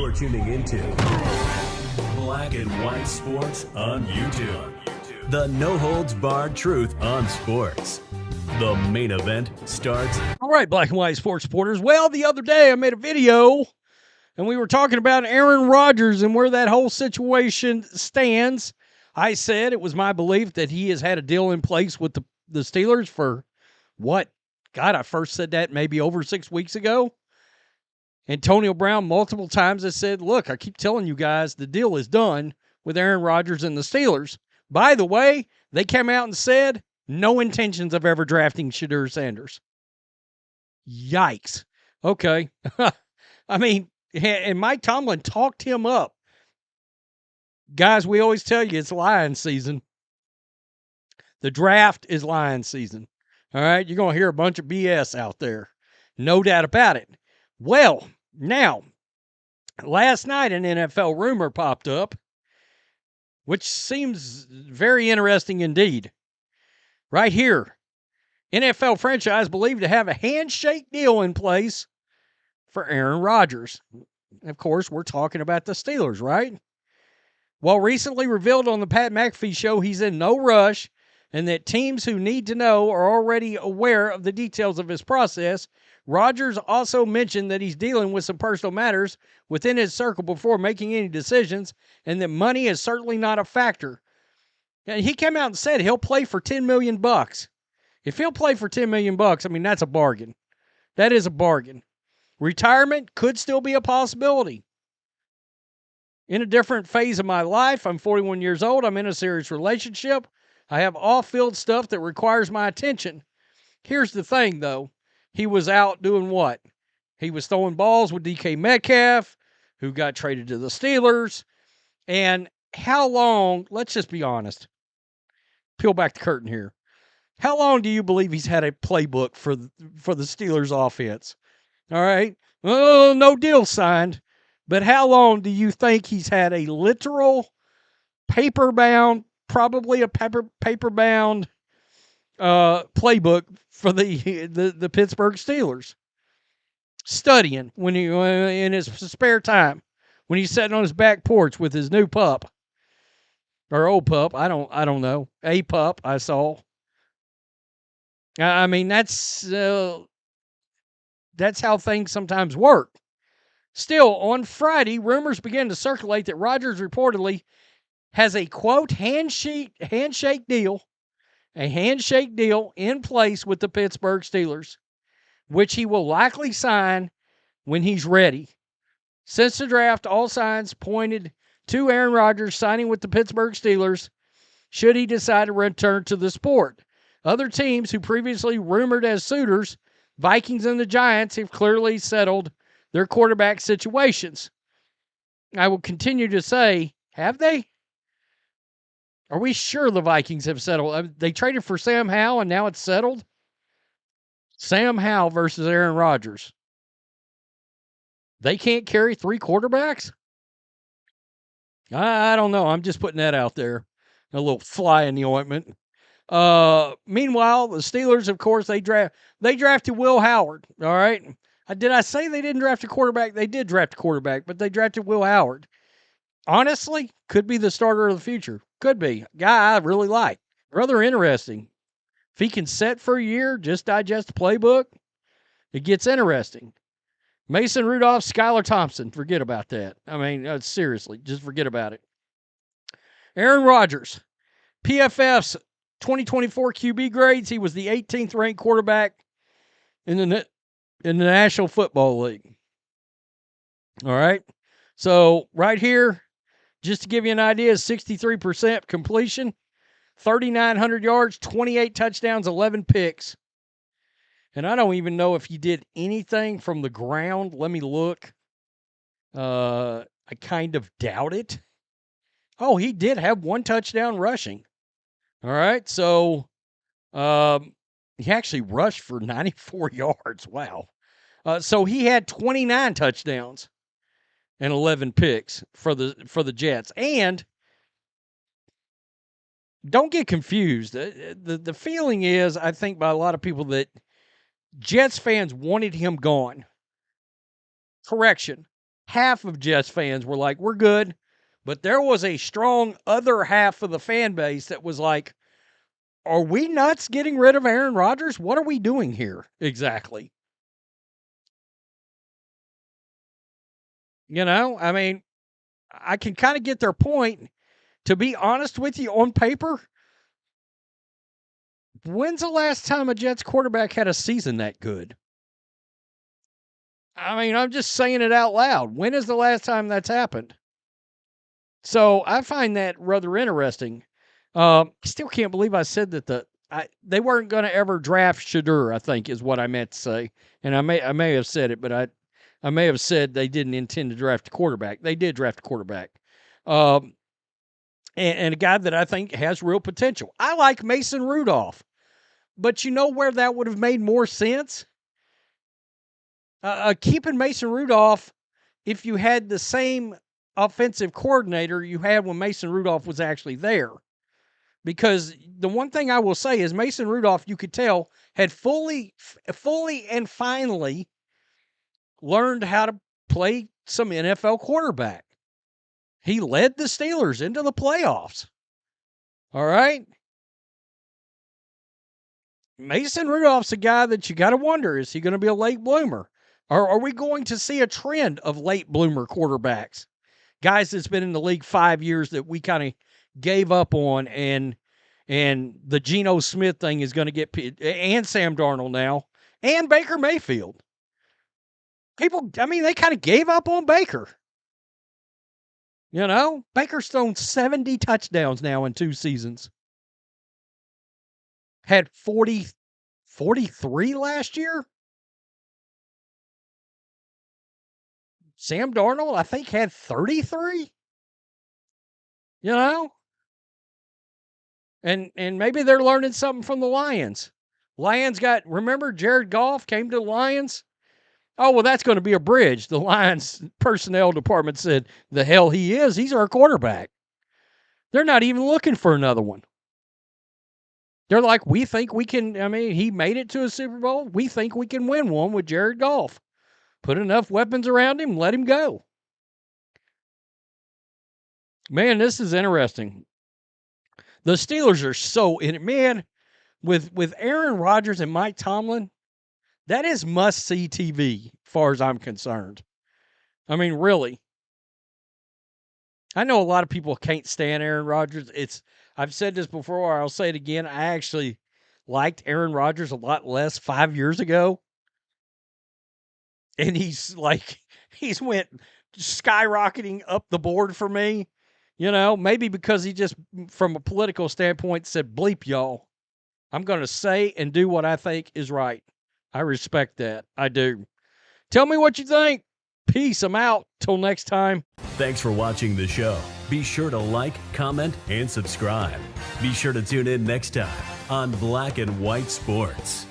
You're tuning into Black and White Sports on YouTube. The no-holds-barred truth on sports. The main event starts. All right, Black and White Sports supporters. Well, the other day I made a video, and we were talking about Aaron Rodgers and where that whole situation stands. I said it was my belief that he has had a deal in place with the Steelers for what? God, I first said that maybe over 6 weeks ago. Antonio Brown multiple times has said, look, I keep telling you guys the deal is done with Aaron Rodgers and the Steelers. By the way, they came out and said no intentions of ever drafting Shedeur Sanders. Yikes. Okay. I mean, and Mike Tomlin talked him up. Guys, we always tell you it's lion season. The draft is lion season. All right? You're going to hear a bunch of BS out there. No doubt about it. Well, now, last night an NFL rumor popped up, which seems very interesting indeed. Right here, NFL franchise believed to have a handshake deal in place for Aaron Rodgers. Of course, we're talking about the Steelers, right? While recently revealed on the Pat McAfee show he's in no rush and that teams who need to know are already aware of the details of his process, Rodgers also mentioned that he's dealing with some personal matters within his circle before making any decisions and that money is certainly not a factor. And he came out and said he'll play for $10 million. If he'll play for $10 million, I mean, that's a bargain. That is a bargain. Retirement could still be a possibility. In a different phase of my life, I'm 41 years old. I'm in a serious relationship. I have off-field stuff that requires my attention. Here's the thing, though. He was out doing what? He was throwing balls with DK Metcalf, who got traded to the Steelers. And how long, let's just be honest, peel back the curtain here. How long do you believe he's had a playbook for the Steelers offense? All right. Oh, no deal signed. But how long do you think he's had a literal paper-bound, probably a paper-bound playbook for the Pittsburgh Steelers? Studying when he in his spare time, when he's sitting on his back porch with his new pup or old pup, I don't know, a pup I saw. I mean that's how things sometimes work. Still, on Friday, rumors began to circulate that Rodgers reportedly has a, quote, handshake deal in place with the Pittsburgh Steelers, which he will likely sign when he's ready. Since the draft, all signs pointed to Aaron Rodgers signing with the Pittsburgh Steelers should he decide to return to the sport. Other teams who previously rumored as suitors, Vikings and the Giants, have clearly settled their quarterback situations. I will continue to say, have they? Are we sure the Vikings have settled? They traded for Sam Howell, and now it's settled? Sam Howell versus Aaron Rodgers. They can't carry 3 quarterbacks? I don't know. I'm just putting that out there. A little fly in the ointment. Meanwhile, the Steelers, of course, they drafted Will Howard, all right? Did I say they didn't draft a quarterback? They did draft a quarterback, but they drafted Will Howard. Honestly, could be the starter of the future. Could be. Guy I really like. Rather interesting. If he can set for a year, just digest the playbook, it gets interesting. Mason Rudolph, Skylar Thompson, forget about that. I mean, seriously, just forget about it. Aaron Rodgers, PFF's 2024 QB grades, he was the 18th ranked quarterback in the National Football League. All right. So right here, just to give you an idea, 63% completion, 3,900 yards, 28 touchdowns, 11 picks. And I don't even know if he did anything from the ground. Let me look. I kind of doubt it. Oh, he did have 1 touchdown rushing. All right. So he actually rushed for 94 yards. Wow. So he had 29 touchdowns and 11 picks for the Jets. And don't get confused. The feeling is, I think, by a lot of people that Jets fans wanted him gone. Correction. half of Jets fans were like, we're good. But there was a strong other half of the fan base that was like, are we nuts getting rid of Aaron Rodgers? What are we doing here exactly? You know, I mean, I can kind of get their point. To be honest with you, on paper, when's the last time a Jets quarterback had a season that good? I mean, I'm just saying it out loud. When is the last time that's happened? So I find that rather interesting. Still can't believe I said that they weren't going to ever draft Shadur, I think is what I meant to say. And I may have said it, but I may have said they didn't intend to draft a quarterback. They did draft a quarterback. And a guy that I think has real potential. I like Mason Rudolph. But you know where that would have made more sense? Keeping Mason Rudolph, if you had the same offensive coordinator you had when Mason Rudolph was actually there. Because the one thing I will say is Mason Rudolph, you could tell, had fully and finally learned how to play some NFL quarterback. He led the Steelers into the playoffs. All right? Mason Rudolph's a guy that you got to wonder, is he going to be a late bloomer? Or are we going to see a trend of late bloomer quarterbacks? Guys that's been in the league 5 years that we kind of gave up on, and the Geno Smith thing is going to get, and Sam Darnold now, and Baker Mayfield. People, I mean, they kind of gave up on Baker. You know, Baker's thrown 70 touchdowns now in 2 seasons. Had 43 last year. Sam Darnold, I think, had 33. You know? And maybe they're learning something from the Lions. Remember Jared Goff came to the Lions? Oh, well, that's going to be a bridge. The Lions personnel department said, the hell he is. He's our quarterback. They're not even looking for another one. They're like, we think we can, I mean, he made it to a Super Bowl. We think we can win one with Jared Goff. Put enough weapons around him, let him go. Man, this is interesting. The Steelers are so in it. Man, with Aaron Rodgers and Mike Tomlin, that is must-see TV, as far as I'm concerned. I mean, really. I know a lot of people can't stand Aaron Rodgers. I've said this before, I'll say it again. I actually liked Aaron Rodgers a lot less 5 years ago. And he's went skyrocketing up the board for me. You know, maybe because he just, from a political standpoint, said, bleep y'all. I'm going to say and do what I think is right. I respect that. I do. Tell me what you think. Peace. I'm out. Till next time. Thanks for watching the show. Be sure to like, comment, and subscribe. Be sure to tune in next time on Black and White Sports.